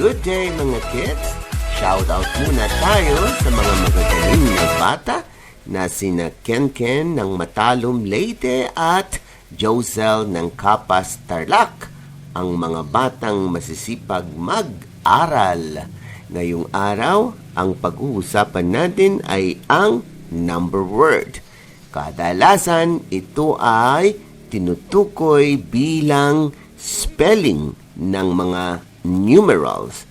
Good day mga kids! Shoutout muna tayo sa mga magagaling na bata na sina Ken ng Matalom Leyte at Josel ng Kapas Tarlac, ang mga batang masisipag mag-aral. Ngayong araw, ang pag-uusapan natin ay ang number word. Kadalasan, ito ay tinutukoy bilang spelling ng mga numerals.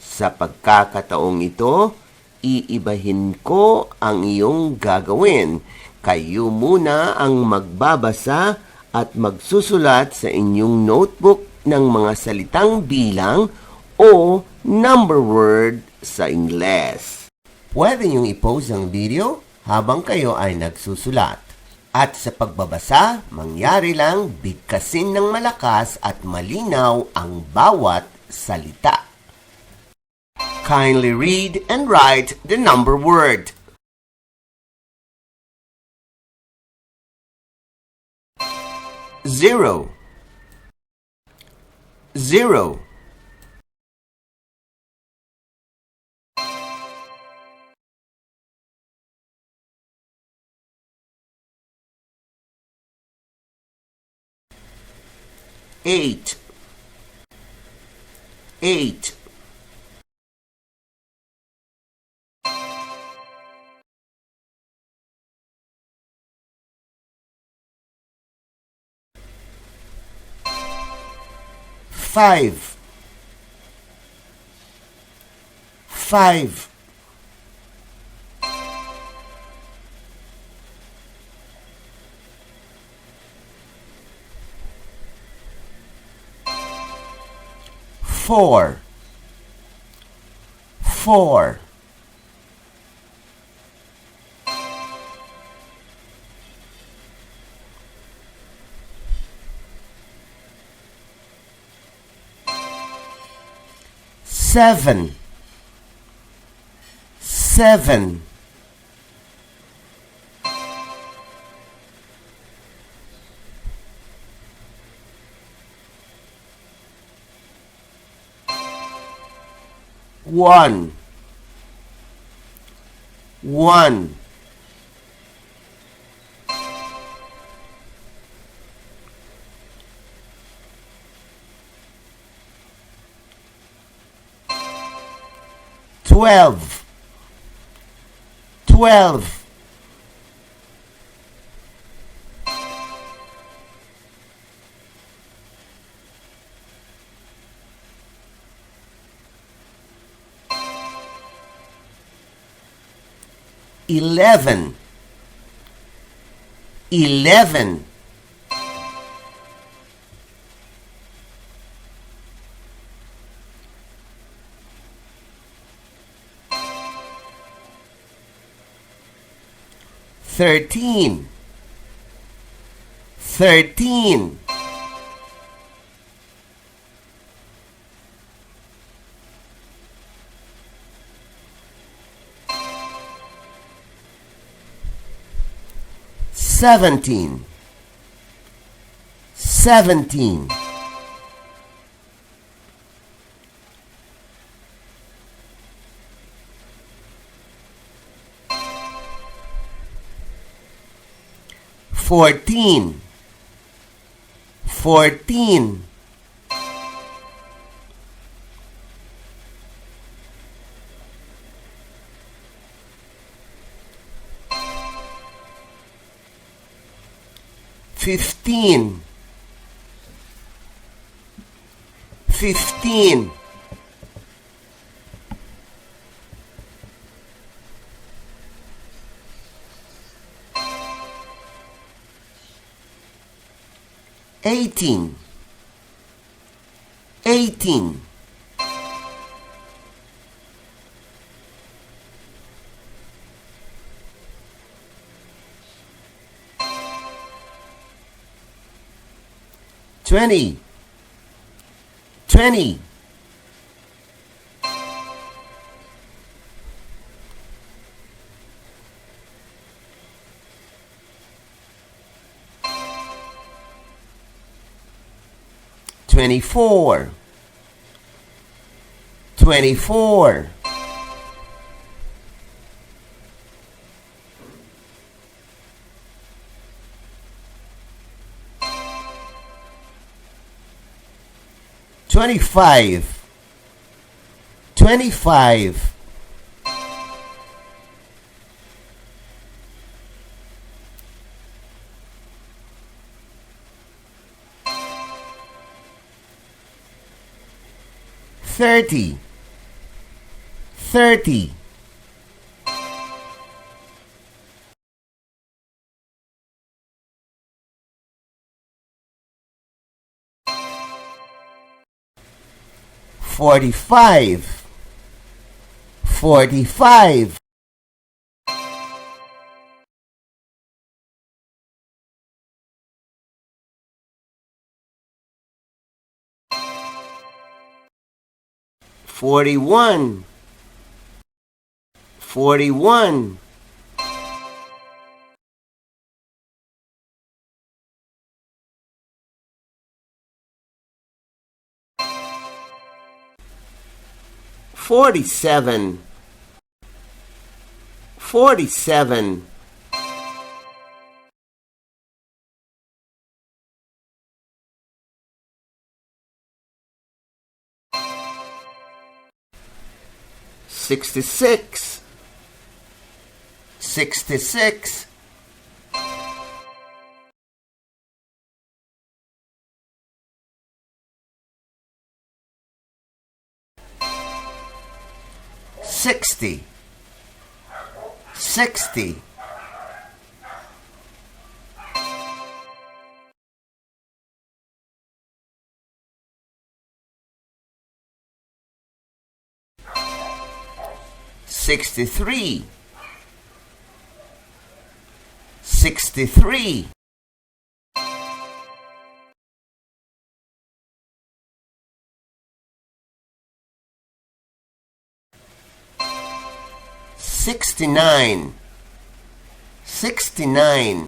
Sa pagkakataong ito, iibahin ko ang iyong gagawin. Kayo muna ang magbabasa at magsusulat sa inyong notebook ng mga salitang bilang o number word sa Ingles. Pwede niyong i-pause ang video habang kayo ay nagsusulat. At sa pagbabasa, mangyari lang bigkasin ng malakas at malinaw ang bawat salita. Kindly read and write the number word. Zero. Zero. Eight. Eight. Five. Five. Four. Four. Seven. Seven. One. One. Twelve. 12. Eleven. 11. Thirteen. 13. Seventeen. 17. 14. 14. 15. 15. 18. 18. 20. 20. 24. 24, 25, 25, 30, 30, 45, 45, 41, 41, 47, 47, 66, 66, 60, 60, 63, 63, 69, 69,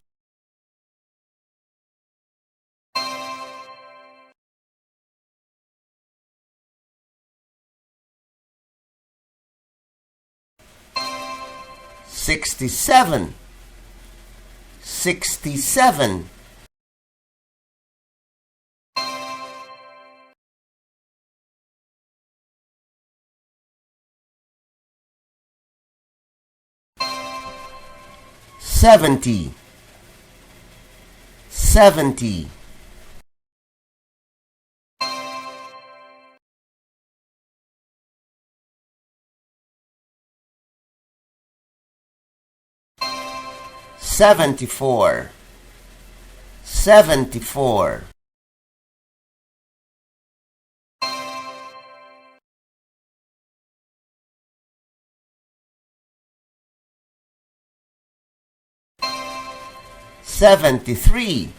67, 67, 70, 70, 74, 74, 73,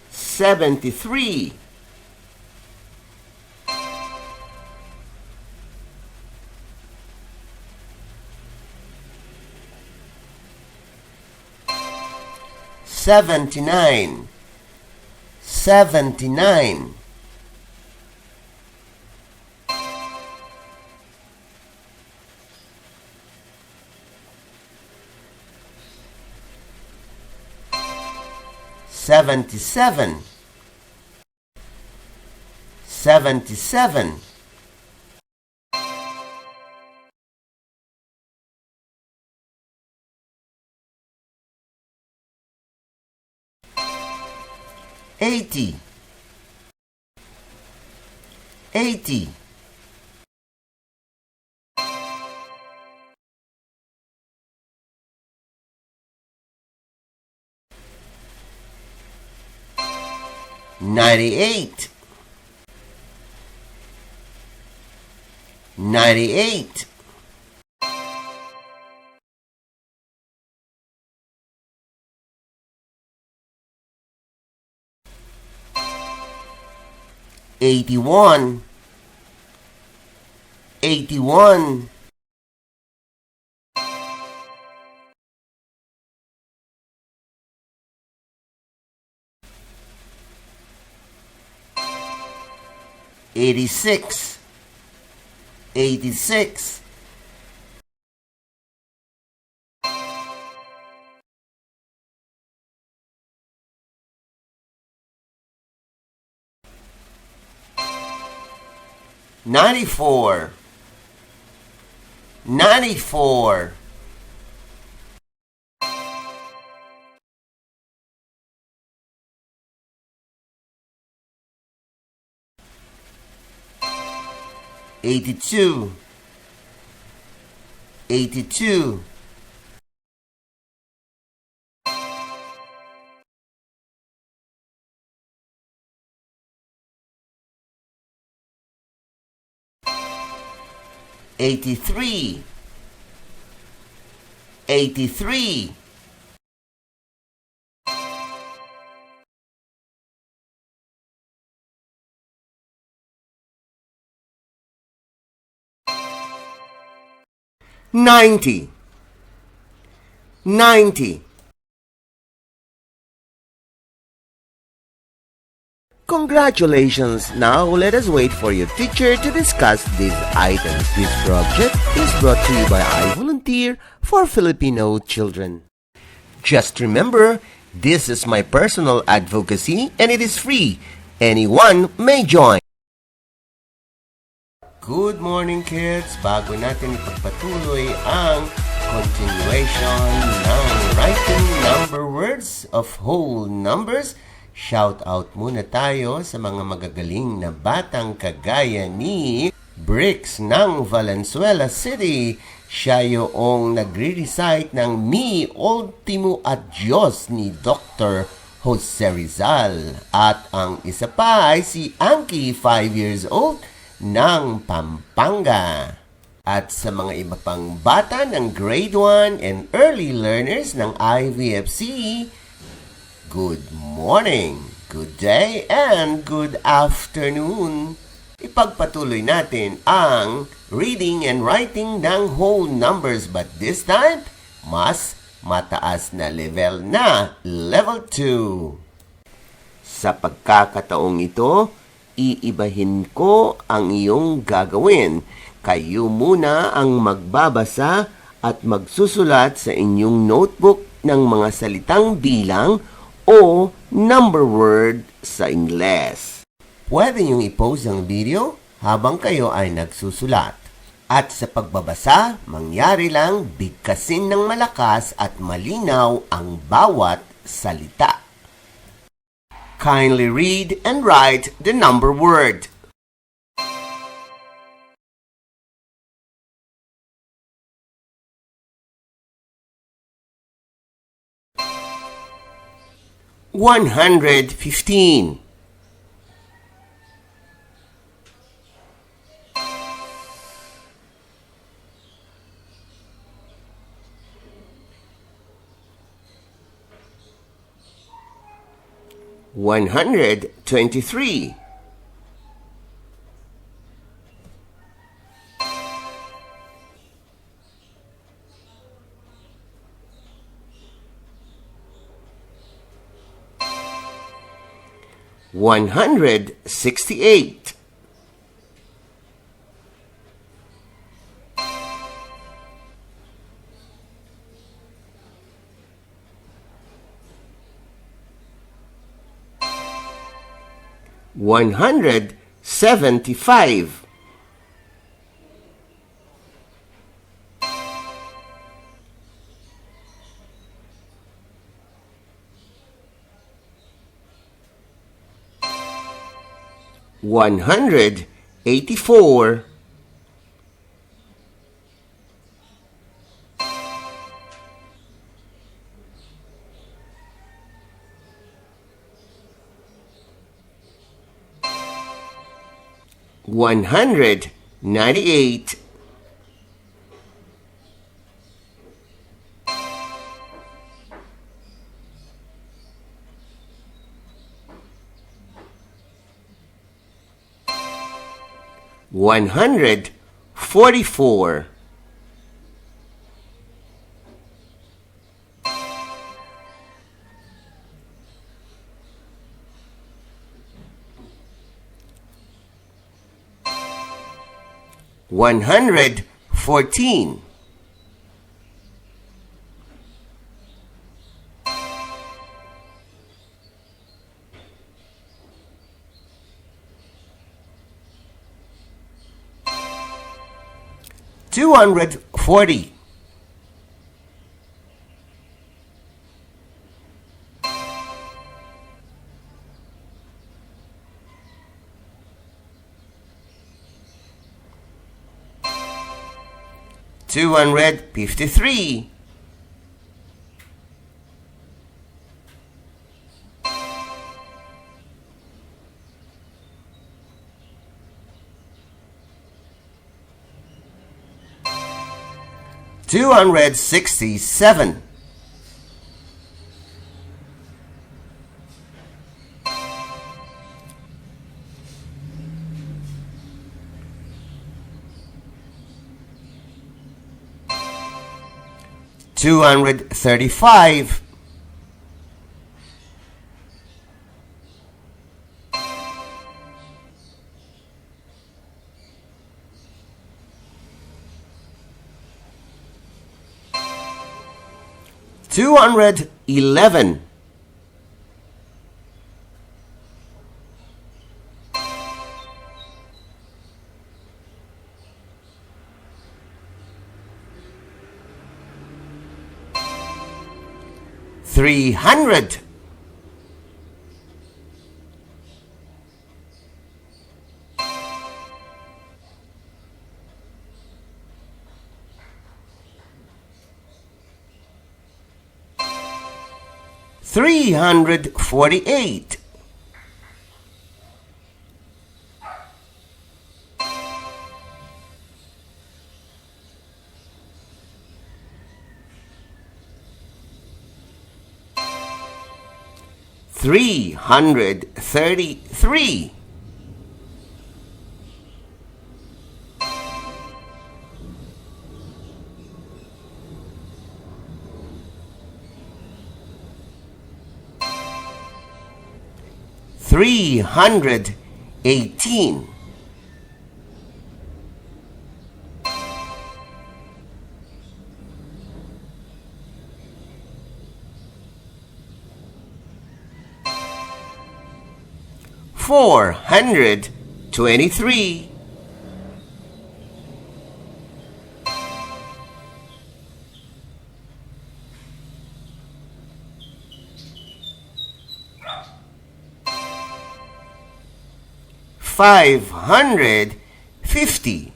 73, 79, 79, 77, 77, 80, 80, 98, 98, 81, 81, 86, 86. 94. 94. 82. 82. 83. 83. 90. 90. Congratulations! Now let us wait for your teacher to discuss these items. This project is brought to you by I Volunteer for Filipino Children. Just remember, this is my personal advocacy and it is free. Anyone may join. Good morning, kids! Bago natin ipagpatuloy ang continuation ng writing number words of whole numbers, shout out muna tayo sa mga magagaling na batang kagaya ni Bricks ng Valenzuela City. Siya yung nagre-recite ng Mi Ultimo Adios ni Dr. Jose Rizal. At ang isa pa ay si Anki, 5 years old, ng Pampanga. At sa mga iba pang bata ng grade 1 and early learners ng IVFC, good morning, good day, and good afternoon. Ipagpatuloy natin ang reading and writing ng whole numbers, but this time, mas mataas na level na, level 2. Sa pagkakataong ito, iibahin ko ang iyong gagawin. Kayo muna ang magbabasa at magsusulat sa inyong notebook ng mga salitang bilang o number word sa Ingles. Pwede niyong i-pause ang video habang kayo ay nagsusulat. At sa pagbabasa, mangyari lang bigkasin ng malakas at malinaw ang bawat salita. Kindly read and write the number word. $115. $123. $168. $175. $184. $198. $144. 114. 240. 253. 267. 235. 211. 300. 348. 333. 318. 423. 550.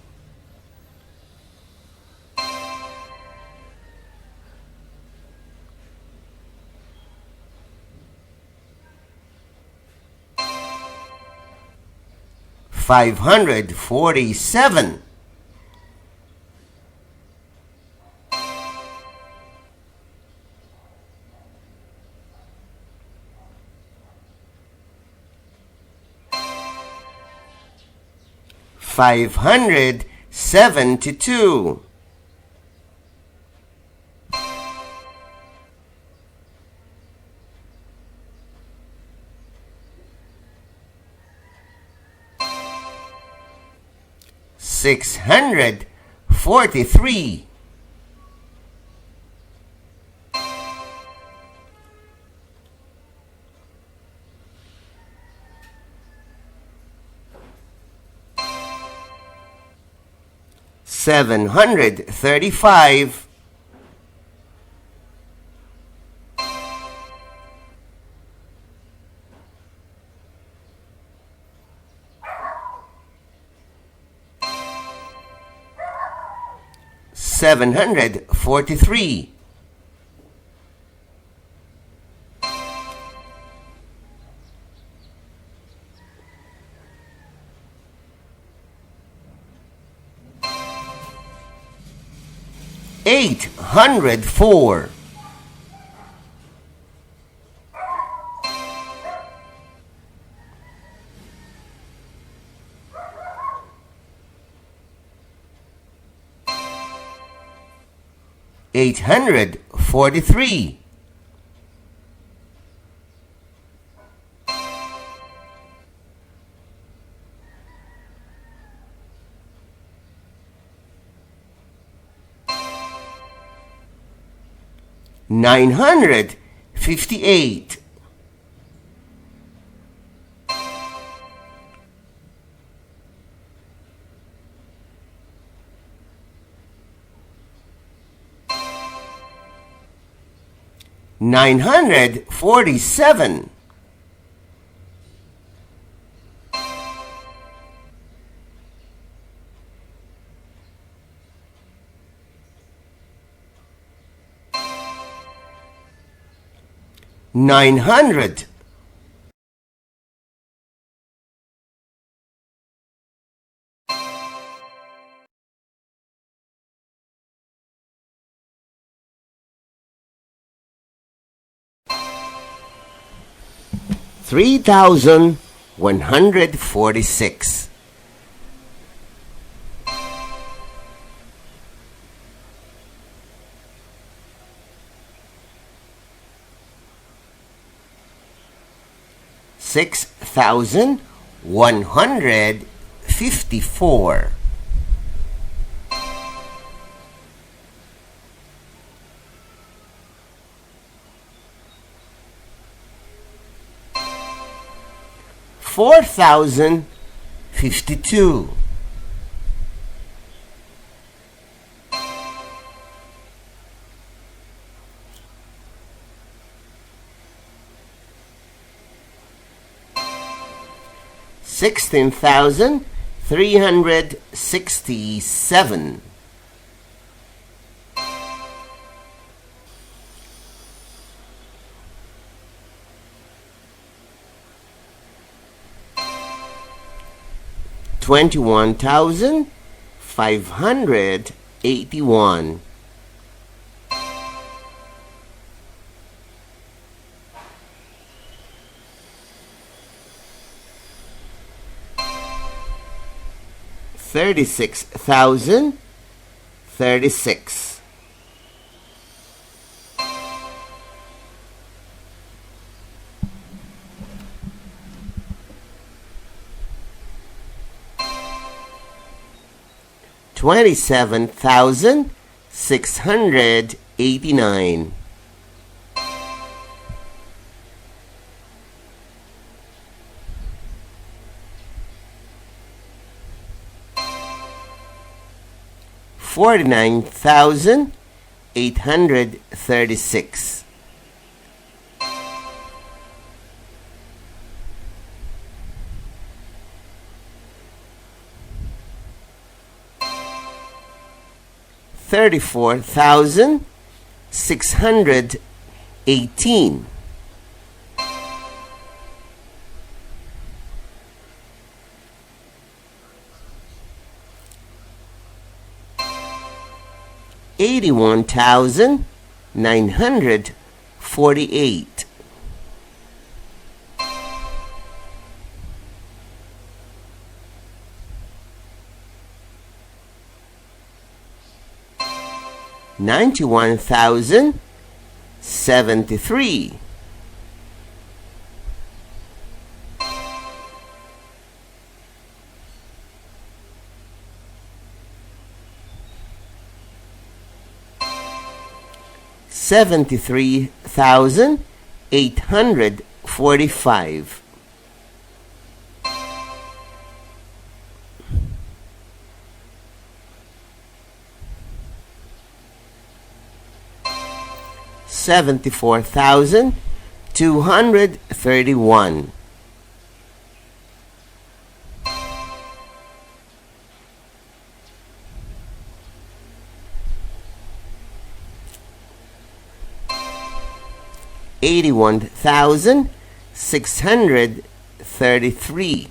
547. 572. 643. 735. 743. 804. 843. 958. 947. 900. 3,146. 6,154. 4,052. 16,367. 21,581. 36,036. 27,689. 49,836. 34,618. 81,948. 91,073. 73,845. 74,231. 81,633.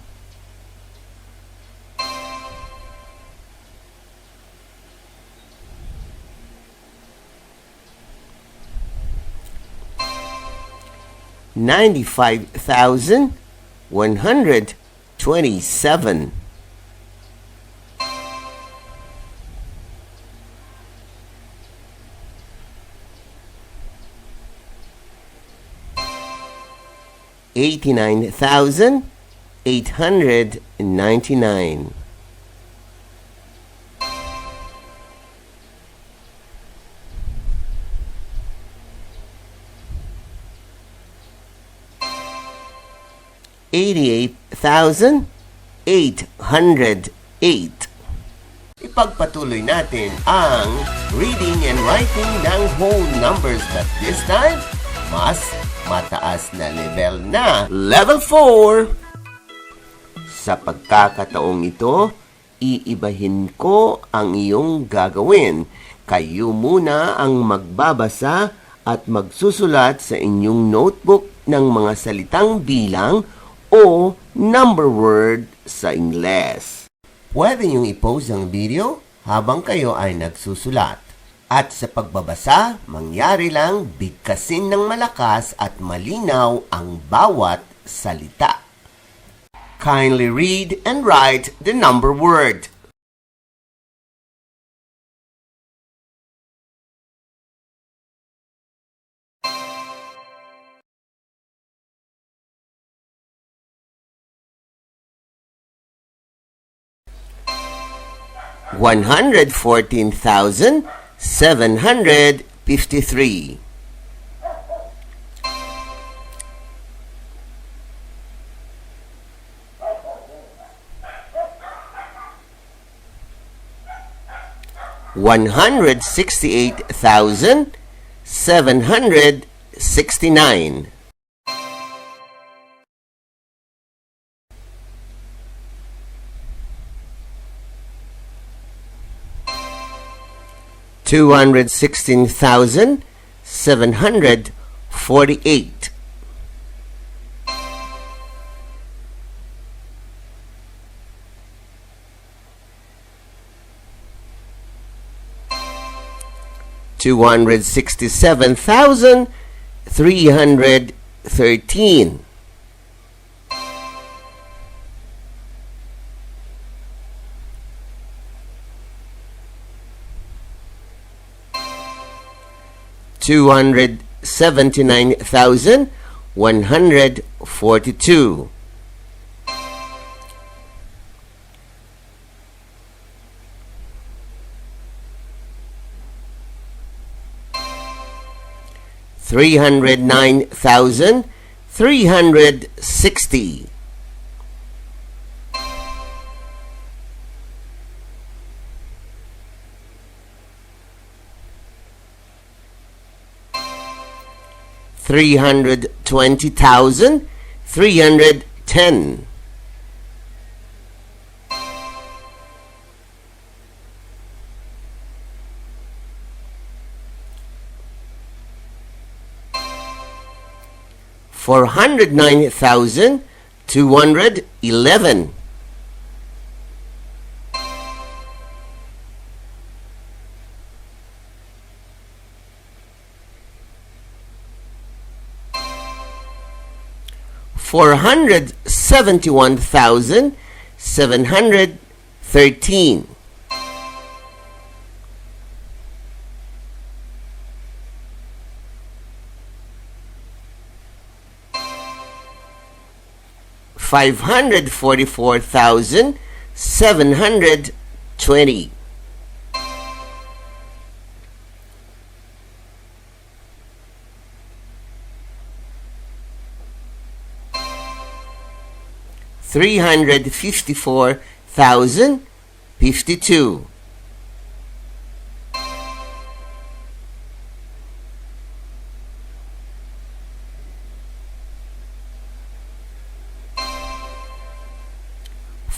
95,127. 89,899. 188,808. Ipagpatuloy natin ang reading and writing ng whole numbers, but this time, mas mataas na level na. Level 4! Sa pagkakataong ito, iibahin ko ang iyong gagawin. Kayo muna ang magbabasa at magsusulat sa inyong notebook ng mga salitang bilang o number word sa Ingles. Pwede niyong i-pause ang video habang kayo ay nagsusulat. At sa pagbabasa, mangyari lang bigkasin ng malakas at malinaw ang bawat salita. Kindly read and write the number word. $114,753. $168,769. $216,748. $267,313. $279,142. $309,360. $320,310. $409,211. $471,713. $544,720. $354,052.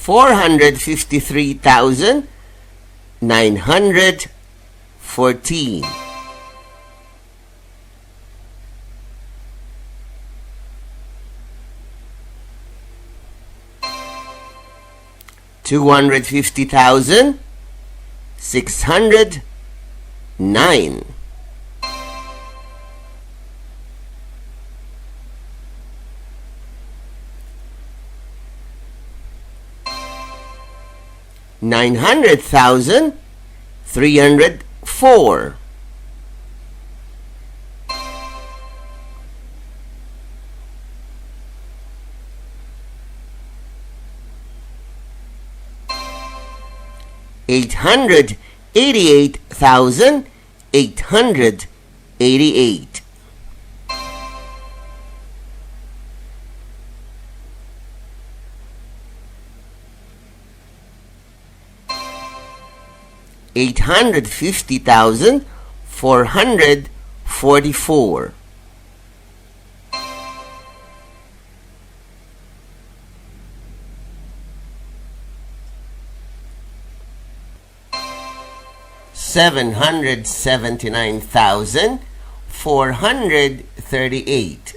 $453,914. $250,609. $900,304. $888,888. 850,444. 779,438.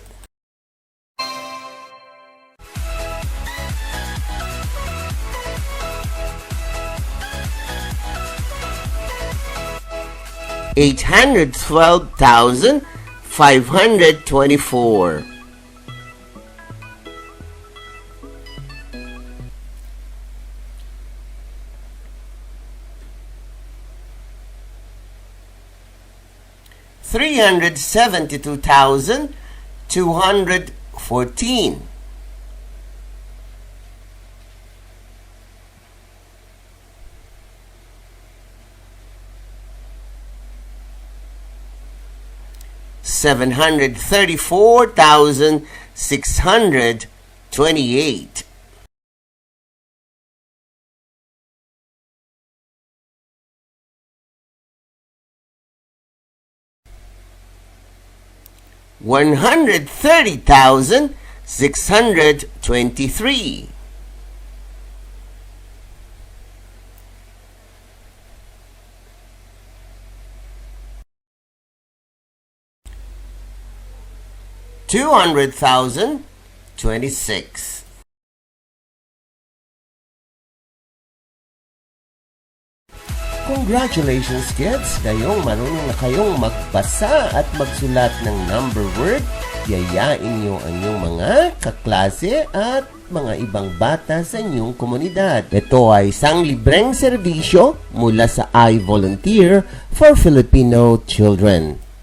812,524. 372,214. 734,628. 130,623. 200,026. Congratulations kids! Ngayong marunong na kayong magbasa at magsulat ng number word. Yayain niyo ang inyong mga kaklase at mga ibang bata sa inyong komunidad. Ito ay isang libreng serbisyo mula sa I Volunteer for Filipino Children.